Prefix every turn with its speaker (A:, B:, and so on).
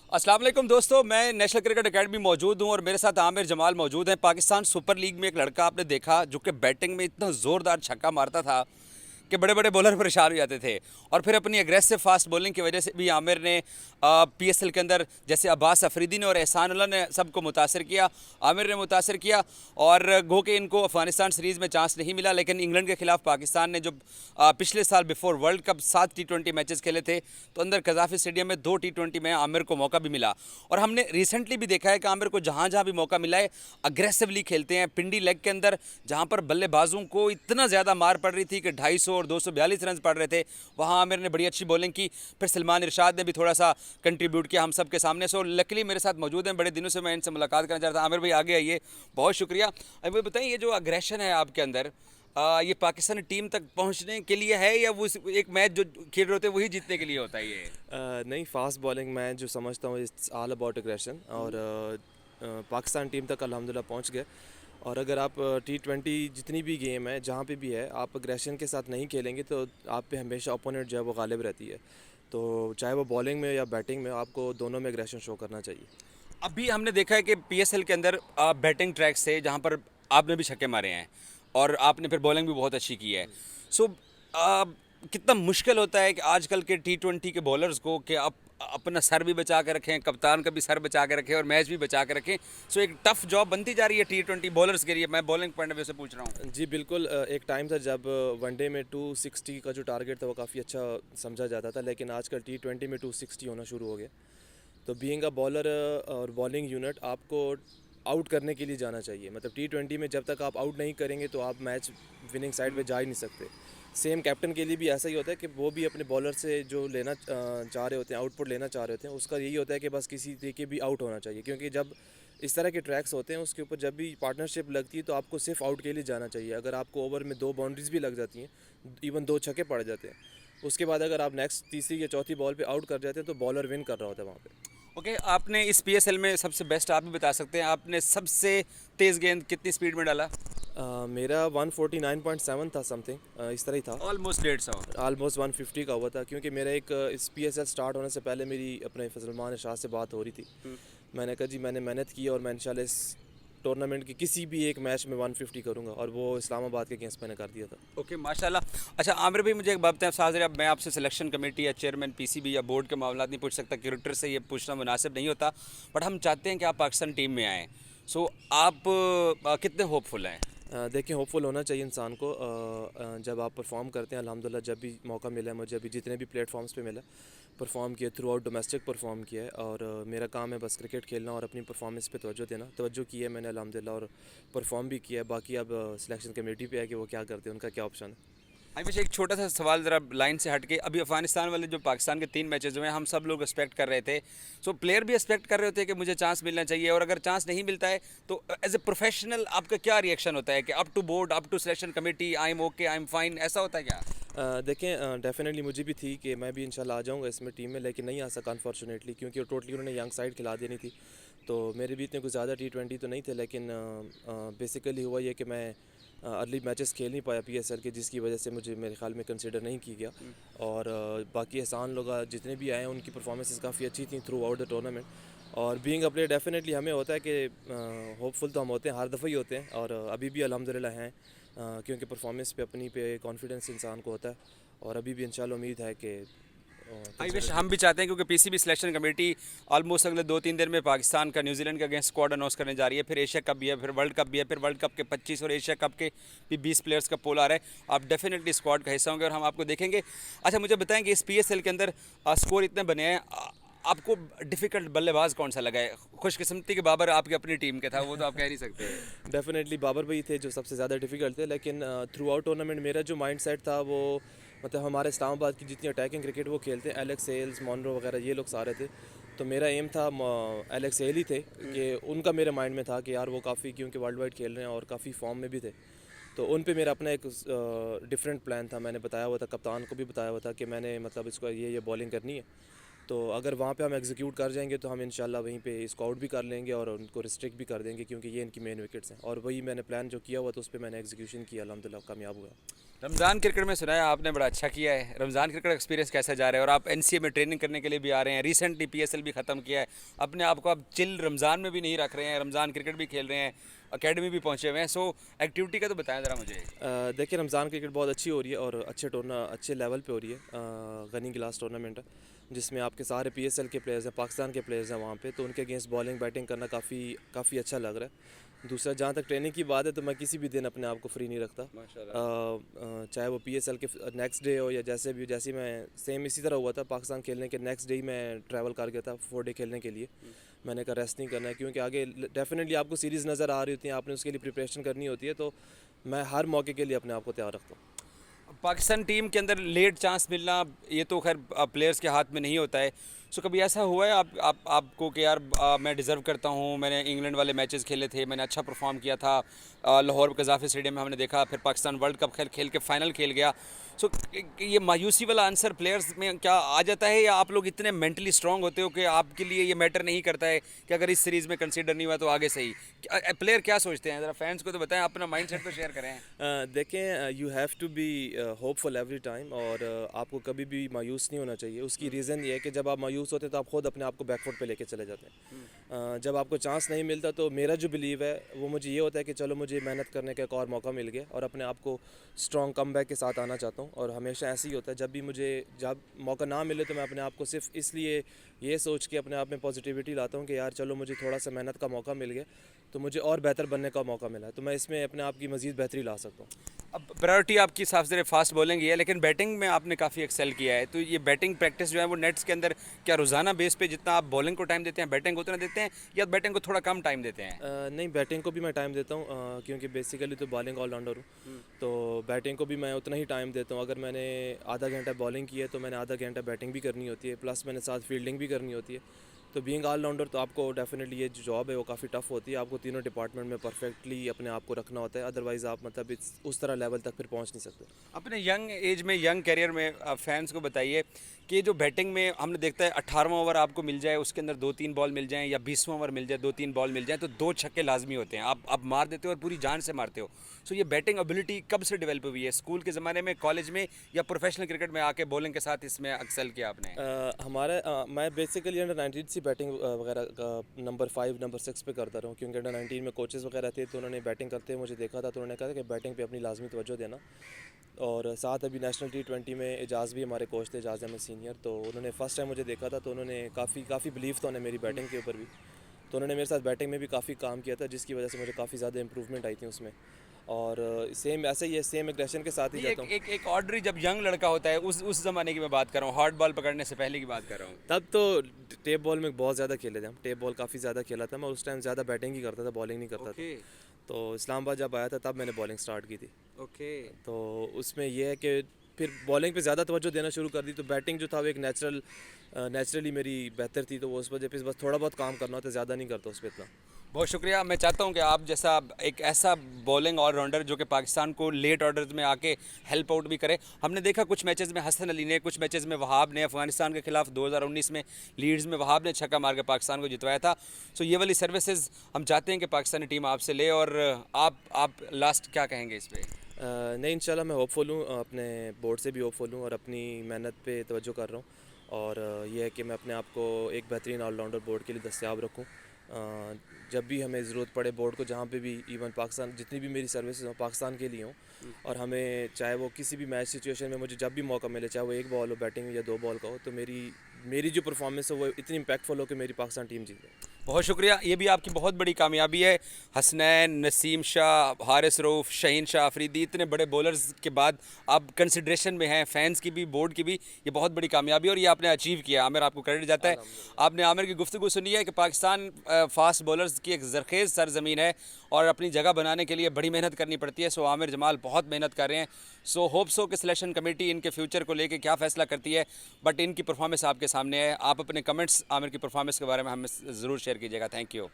A: अस्सलाम वालेकुम दोस्तों, मैं नेशनल क्रिकेट एकेडमी मौजूद हूं और मेरे साथ आमिर जमाल मौजूद हैं। पाकिस्तान सुपर लीग में एक लड़का आपने देखा जो कि बैटिंग में इतना ज़ोरदार छक्का मारता था कि बड़े बड़े बॉलर परेशान हो जाते थे। और फिर अपनी एग्रेसिव फास्ट बॉलिंग की वजह से भी आमिर ने पीएसएल के अंदर जैसे अब्बास अफरीदी ने और एहसानुल्लाह ने सबको मुतासर किया, आमिर ने मुतासर किया। और गो के इनको अफगानिस्तान सीरीज़ में चांस नहीं मिला, लेकिन इंग्लैंड के खिलाफ पाकिस्तान ने जो पिछले साल बिफोर वर्ल्ड कप 7 टी20 मैचेस खेले थे, तो अंदर कजाफी स्टेडियम में 2 टी20 में आमिर को मौका भी मिला। और हमने रिसेंटली भी देखा है कि आमिर को जहाँ जहाँ भी मौका मिला है अग्रेसिवली खेलते हैं। पिंडी लेग के अंदर जहाँ पर बल्लेबाजों को इतना ज़्यादा मार पड़ रही थी कि 250 और 242 रन पड़ रहे थे, वहाँ आमिर ने बड़ी अच्छी बॉलिंग की। फिर सलमान इरशाद ने भी थोड़ा सा कंट्रीब्यूट किया हम सब के सामने। सो लकीली मेरे साथ मौजूद हैं, बड़े दिनों से मैं इनसे मुलाकात करना चाहता था। आमिर भाई आगे आइए, बहुत शुक्रिया। अभी बताइए, ये जो अग्रेशन है आपके अंदर, ये पाकिस्तानी टीम तक पहुंचने के लिए है या वो एक मैच जो खेल रहे होते हैं वही जीतने के लिए होता है ये?
B: नहीं, फास्ट बॉलिंग मैं जो समझता हूँ इट्स ऑल अबाउट एग्रेशन। और पाकिस्तान टीम तक अल्हम्दुलिल्लाह पहुँच गए। और अगर आप T20 जितनी भी गेम है जहाँ पे भी है, आप एग्रेशन के साथ नहीं खेलेंगे तो आप पे हमेशा ओपोनेंट जो है वो गालिब रहती है। तो चाहे वो बॉलिंग में या बैटिंग में, आपको दोनों में एग्रेशन शो करना चाहिए।
A: अभी हमने देखा है कि पीएसएल के अंदर बैटिंग ट्रैक्स थे जहां पर आपने भी छक्के मारे हैं और आपने फिर बॉलिंग भी बहुत अच्छी की है। सो कितना मुश्किल होता है कि आजकल के टी20 के बॉलर्स को कि आप अपना सर भी बचा के रखें, कप्तान का भी सर बचा के रखें और मैच भी बचा के रखें। सो एक टफ जॉब बनती जा रही है टी20 बॉलर्स के लिए। मैं बॉलिंग पॉइंट ऑफ व्यू से पूछ रहा हूँ।
B: जी बिल्कुल। एक टाइम था जब वनडे में 260 का जो टारगेट था वो काफ़ी अच्छा समझा जाता था, लेकिन आजकल T20 में 260 होना शुरू हो गया। तो बीइंग अ बॉलर और बॉलिंग यूनिट, आपको आउट करने के लिए जाना चाहिए। मतलब T20 में जब तक आप आउट नहीं करेंगे तो आप मैच विनिंग साइड पे जा ही नहीं सकते। सेम कैप्टन के लिए भी ऐसा ही होता है कि वो भी अपने बॉलर से जो लेना चाह रहे होते हैं, आउटपुट लेना चाह रहे होते हैं, उसका यही होता है कि बस किसी तरीके भी आउट होना चाहिए। क्योंकि जब इस तरह के ट्रैक्स होते हैं उसके ऊपर जब भी पार्टनरशिप लगती है तो आपको सिर्फ आउट के लिए जाना चाहिए। अगर आपको ओवर में 2 बाउंड्रीज भी लग जाती हैं, इवन 2 छक्के पड़ जाते हैं, उसके बाद अगर आप नेक्स्ट तीसरी या चौथी बॉल पे आउट कर जाते हैं तो बॉलर विन कर रहा होता है वहाँ पे।
A: ओके, आपने इस पीएसएल में सबसे बेस्ट आप भी बता सकते हैं, आपने सबसे तेज़ गेंद कितनी स्पीड में डाला?
B: मेरा 149.7 था, समथिंग इस तरह ही था।
A: ऑलमोस्ट 150।
B: ऑलमोस्ट 150 का हुआ था, क्योंकि मेरा एक इस PSL स्टार्ट होने से पहले मेरी अपने सलमान इरशाद से बात हो रही थी। मैंने कहा जी मैंने मेहनत की और मैं इंशाल्लाह इस टूर्नामेंट की किसी भी एक मैच में 150 करूंगा, और वो इस्लामाबाद के अगेंस्ट मैंने कर दिया था।
A: ओके, माशाल्लाह। अच्छा आमिर भाई, मुझे एक बात बताएं, साथ अब मैं आपसे सिलेक्शन कमेटी या चेयरमैन पीसीबी या बोर्ड के मामला नहीं पूछ सकता, क्रिकेटर से ये पूछना मुनासिब नहीं होता, बट हम चाहते हैं कि आप पाकिस्तान टीम में आएँ। सो आप कितने होपफुल हैं?
B: देखिए, होपफुल होना चाहिए इंसान को। जब आप परफॉर्म करते हैं, अल्हम्दुलिल्लाह जब भी मौका मिला है मुझे, अभी जितने भी प्लेटफॉर्म्स पे मिला, परफॉर्म किया, थ्रू आउट डोमेस्टिक परफॉर्म किया है। और मेरा काम है बस क्रिकेट खेलना और अपनी परफॉर्मेंस पे तवज्जो देना। तवज्जो की है मैंने अल्हम्दुलिल्लाह, और परफॉर्म भी किया है। बाकी अब सिलेक्शन कमेटी पे है कि वो क्या करते हैं, उनका क्या ऑप्शन है।
A: अभी बस एक छोटा सा सवाल ज़रा लाइन से हट के, अभी अफगानिस्तान वाले जो पाकिस्तान के 3 मैचेस हुए हैं, हम सब लोग एक्सपेक्ट कर रहे थे। सो प्लेयर भी एक्सपेक्ट कर रहे होते हैं कि मुझे चांस मिलना चाहिए, और अगर चांस नहीं मिलता है तो एज ए प्रोफेशनल आपका क्या रिएक्शन होता है कि up to board, up to selection committee, I am okay, I am fine, ऐसा होता है क्या?
B: देखें, डेफिनेटली मुझे भी थी कि मैं भी इंशाल्लाह आ जाऊंगा इसमें टीम में, लेकिन नहीं आ सका अनफॉर्चुनेटली, क्योंकि टोटली उन्होंने यंग साइड खिला देनी थी। तो मेरे भी इतने कुछ ज़्यादा T20 तो नहीं थे, लेकिन बेसिकली हुआ ये कि मैं अर्ली मैचेस खेल नहीं पाया PSL के, जिसकी वजह से मुझे मेरे ख्याल में कंसिडर नहीं किया गया। और बाकी एहसान लोग जितने भी आए हैं उनकी परफॉर्मेंसेस काफ़ी अच्छी थी थ्रू आउट द टूर्नामेंट। और बीइंग अ प्लेयर, डेफिनेटली हमें होता है कि होपफुल तो हम होते हैं, हर दफ़ा ही होते हैं, और अभी भी अल्हम्दुलिल्लाह हैं। क्योंकि परफॉर्मेंस पे अपनी पे कॉन्फिडेंस इंसान को होता है, और अभी भी इंशाल्लाह उम्मीद है कि
A: आई
B: कंसिडर
A: विश
B: किया
A: हम भी चाहते हैं, क्योंकि पीसीबी सिलेक्शन कमेटी ऑलमोस्ट अगले 2-3 दिन में पाकिस्तान का न्यूजीलैंड के अगेंस्ट स्क्वाड अनाउंस करने जा रही है। फिर एशिया कप भी है, फिर वर्ल्ड कप भी है, फिर वर्ल्ड कप के 25 और एशिया कप के भी 20 प्लेयर्स का पोल आ रहा है। आप डेफिनेटली स्क्वाड का हिस्सा होंगे और हम आपको देखेंगे। अच्छा मुझे बताएं कि इस पीएसएल के अंदर स्कोर इतने बने हैं, आपको डिफिकल्ट बल्लेबाज कौन सा लगा है? खुशकिस्मती के बाबर आपकी अपनी टीम के था, वो तो आप कह नहीं सकते।
B: डेफिनेटली बाबर भाई थे जो सबसे ज़्यादा डिफिकल्ट थे, लेकिन थ्रू आउट टूर्नामेंट मेरा जो माइंड सेट था वो, मतलब हमारे इस्लामाबाद की जितनी अटैकिंग क्रिकेट वो खेलते हैं, एलेक्स सेल्स, मॉनरो वगैरह, ये लोग सारे थे। तो मेरा एम था, एलेक्स सेल ही थे कि उनका मेरे माइंड में था कि यार वो काफ़ी, क्योंकि वर्ल्ड वाइड खेल रहे हैं और काफ़ी फॉर्म में भी थे। तो उन पे मेरा अपना एक डिफरेंट प्लान था। मैंने बताया हुआ था, कप्तान को भी बताया हुआ था कि मैंने मतलब इसको ये बॉलिंग करनी है। तो अगर वहाँ पे हम एग्जीक्यूट कर जाएंगे तो हम इंशाल्लाह वहीं पे इसको आउट भी कर लेंगे और उनको रिस्ट्रिक्ट भी कर देंगे, क्योंकि ये इनकी मेन विकेट्स हैं। और वही मैंने प्लान जो किया हुआ तो उस पर मैंने एग्जीक्यूशन किया, अल्हम्दुलिल्लाह कामयाब हुआ।
A: रमज़ान क्रिकेट में सुना है आपने बड़ा अच्छा किया है। रमज़ान क्रिकेट एक्सपीरियंस कैसा जा रहा है? और आप एनसीए में ट्रेनिंग करने के लिए भी आ रहे हैं, रिसेंटली पीएसएल भी ख़त्म किया है। अपने आप को आप चिल रमज़ान में भी नहीं रख रहे हैं, रमज़ान क्रिकेट भी खेल रहे हैं, एकेडमी भी पहुंचे हुए हैं। सो एक्टिविटी का तो बताएं ज़रा मुझे।
B: देखिए, रमज़ान क्रिकेट बहुत अच्छी हो रही है और अच्छे लेवल पे हो रही है। गनी गिलास टूर्नामेंट है जिसमें आपके सारे पीएसएल के प्लेयर्स हैं, पाकिस्तान के प्लेयर्स हैं वहाँ पे, तो उनके अगेंस्ट बॉलिंग बैटिंग करना काफ़ी अच्छा लग रहा है। दूसरा, जहाँ तक ट्रेनिंग की बात है, तो मैं किसी भी दिन अपने आप को फ्री नहीं रखता। चाहे वो पीएसएल के नेक्स्ट डे हो या जैसे भी, जैसे मैं सेम इसी तरह हुआ था पाकिस्तान खेलने के नेक्स्ट डे ही मैं ट्रैवल कर गया था 4 डे खेलने के लिए। मैंने कहा रेस्ट नहीं करना है, क्योंकि आगे डेफिनेटली आपको सीरीज़ नज़र आ रही होती है, आपने उसके लिए प्रिपरेशन करनी होती है, तो मैं हर मौके के लिए अपने आप को तैयार रखता हूँ।
A: पाकिस्तान टीम के अंदर लेट चांस मिलना ये तो खैर प्लेयर्स के हाथ में नहीं होता है। सो कभी ऐसा हुआ है आपको कि यार मैं डिज़र्व करता हूँ, मैंने इंग्लैंड वाले मैचेस खेले थे, मैंने अच्छा परफॉर्म किया था, लाहौर कज़ाफ़ी स्टेडियम में हमने देखा, फिर पाकिस्तान वर्ल्ड कप खेल खेल के फाइनल खेल गया। सो ये मायूसी वाला आंसर प्लेयर्स में क्या आ जाता है, या आप लोग इतने मेंटली स्ट्रांग होते हो कि आपके लिए ये मैटर नहीं करता है कि अगर इस सीरीज़ में कंसीडर नहीं हुआ तो आगे से ही? प्लेयर क्या सोचते हैं, ज़रा फैंस को तो बताएं, अपना माइंडसेट तो शेयर करें।
B: देखें, you have to be hopeful every time, और आपको कभी भी मायूस नहीं होना चाहिए। उसकी रीज़न ये है कि जब आप मायूस होते हैं तो आप खुद अपने आप को बैकफुट पे लेके चले जाते हैं। जब आपको चांस नहीं मिलता तो मेरा जो बिलीव है वो मुझे ये होता है कि चलो मुझे मेहनत करने का एक और मौका मिल गया, और अपने आप को स्ट्रॉन्ग कमबैक के साथ आना चाहता हूँ। और हमेशा ऐसे ही होता है, जब मौका ना मिले तो मैं अपने आप को सिर्फ इसलिए ये सोच के अपने आप में पॉजिटिविटी लाता हूँ कि यार चलो मुझे थोड़ा सा मेहनत का मौका मिल गया, तो मुझे और बेहतर बनने का मौका मिला है, तो मैं इसमें अपने आप की मज़ीद बेहतरी ला सकता हूँ।
A: अब प्रायोरिटी आपकी साफ ज़रा फास्ट बॉलिंग ही है, लेकिन बैटिंग में आपने काफ़ी एक्सेल किया है। तो ये बैटिंग प्रैक्टिस जो है वो नेट्स के अंदर क्या रोज़ाना बेस पे जितना आप बॉलिंग को टाइम देते हैं बैटिंग को उतना देते हैं, या बैटिंग को थोड़ा कम टाइम देते हैं?
B: नहीं, बैटिंग को भी मैं टाइम देता हूँ, क्योंकि बेसिकली तो बॉलिंग ऑलराउंडर हूँ, तो बैटिंग को भी मैं उतना ही टाइम देता हूँ। अगर मैंने आधा घंटा बॉलिंग की है तो मैंने आधा घंटा बैटिंग भी करनी होती है, प्लस मैंने साथ फील्डिंग भी करनी होती है। तो बीइंग ऑलराउंडर तो आपको डेफिनेटली ये जो जॉब है वो काफ़ी टफ होती है, आपको तीनों डिपार्टमेंट में परफेक्टली अपने आप को रखना होता है, अदरवाइज़ आप मतलब उस तरह लेवल तक फिर पहुँच नहीं सकते।
A: अपने यंग एज में, यंग कैरियर में फैंस को बताइए कि जो बैटिंग में हमने देखता है 18वां ओवर आपको मिल जाए, उसके अंदर 2-3 बॉल मिल जाएं, या 20वां ओवर मिल जाए 2-3 बॉल मिल जाए, तो 2 छक्के लाजमी होते हैं। आप मार देते हो और पूरी जान से मारते हो। सो ये बैटिंग एबिलिटी कब से डेवलप हुई है? स्कूल के ज़माने में, कॉलेज में, या प्रोफेशनल क्रिकेट में आके बॉलिंग के साथ इसमें एक्सेल किया आपने?
B: मैं बेसिकली अंडर 19 से बैटिंग वगैरह का नंबर 5 नंबर 6 पे करता रहा हूँ, क्योंकि अंडर 19 में कोचेज़ वगैरह थे, तो उन्होंने बैटिंग करते हुए मुझे देखा था, तो उन्होंने कहा था कि बैटिंग पे अपनी लाजमी तवज्जो देना। और साथ अभी नेशनल T20 में एजाज़ भी हमारे कोच थे, एजाज़ अहमद सीनियर, तो उन्होंने फर्स्ट टाइम मुझे देखा था, तो उन्होंने काफ़ी बिलीव था उन्हें मेरी बैटिंग के ऊपर भी, तो उन्होंने मेरे साथ बैटिंग में भी काफ़ी काम किया था, जिसकी वजह से मुझे काफ़ी ज़्यादा इंप्रूवमेंट आई थी उसमें। और सेम ऐसे ही है, सेम एग्रेशन के साथ ही
A: नहीं,
B: जाता हूँ।
A: एक ऑर्डनरी जब यंग लड़का होता है, उस ज़माने की मैं बात कर रहा हूँ, हार्ड बॉल पकड़ने से पहले की बात कर रहा हूँ।
B: तब तो टेप बॉल में बहुत ज़्यादा खेले थे हम, टेप बॉल काफ़ी ज़्यादा खेला था मैं, उस टाइम ज़्यादा बैटिंग ही करता था, बॉलिंग नहीं करता
A: ओके।
B: था। तो इस्लामाबाद जब आया था तब मैंने बॉलिंग स्टार्ट की थी,
A: ओके।
B: तो उसमें यह है कि फिर बॉलिंग पे ज़्यादा तवज्जो देना शुरू कर दी, तो बैटिंग जो था वो एक नेचुरली मेरी बेहतर थी, तो वो उस वजह पे बस थोड़ा बहुत काम करना होता है, ज़्यादा नहीं करता उस पर इतना।
A: बहुत शुक्रिया। मैं चाहता हूं कि आप जैसा एक ऐसा बॉलिंग ऑलराउंडर जो कि पाकिस्तान को लेट ऑर्डर्स में आके हेल्प आउट भी करे। हमने देखा कुछ मैचेस में हसन अली ने, कुछ मैचेस में वहाब ने, अफगानिस्तान के खिलाफ 2019 में लीड्स में वहाब ने छक्का मार के पाकिस्तान को जितवाया था। सो ये वाली सर्विसेज हम चाहते हैं कि पाकिस्तानी टीम आपसे ले। और आप लास्ट क्या कहेंगे इस पर?
B: नहीं, इंशाल्लाह मैं होपफुल हूँ, अपने बोर्ड से भी होपफुल हूँ और अपनी मेहनत पे तवज्जो कर रहा हूँ, और यह है कि मैं अपने आप को एक बेहतरीन ऑलराउंडर बोर्ड के लिए दस्तियाब रखूँ। जब भी हमें ज़रूरत पड़े बोर्ड को, जहाँ पे भी, इवन पाकिस्तान, जितनी भी मेरी सर्विसेज हों पाकिस्तान के लिए हों, और हमें चाहे वो किसी भी मैच सिचुएशन में मुझे जब भी मौका मिले, चाहे वो 1 बॉल हो बैटिंग या 2 बॉल का हो, तो मेरी जो परफॉर्मेंस है वो इतनी इम्पैक्टफुल हो कि मेरी पाकिस्तान टीम जीत जाए।
A: बहुत शुक्रिया। ये भी आपकी बहुत बड़ी कामयाबी है। हसनैन, नसीम शाह, हारिस रऊफ़, शहीन शाह अफरीदी, इतने बड़े बॉलर्स के बाद आप कंसिड्रेशन में हैं, फैंस की भी, बोर्ड की भी। ये बहुत बड़ी कामयाबी और ये आपने अचीव किया। आमिर, आपको क्रेडिट जाता है। आपने आमिर की गुफ्तगू सुनी है कि पाकिस्तान फास्ट बॉलर्स की एक ज़रखेज़ सरजमीन है और अपनी जगह बनाने के लिए बड़ी मेहनत करनी पड़ती है। सो आमिर जमाल बहुत मेहनत कर रहे हैं। सो होप सो कि सिलेक्शन कमेटी इनके फ्यूचर को लेके क्या फ़ैसला करती है, बट इनकी परफॉर्मेंस आपके सामने है। आप अपने कमेंट्स आमिर की परफॉर्मेंस के बारे में हमें ज़रूर शेयर कीजिएगा। Thank you.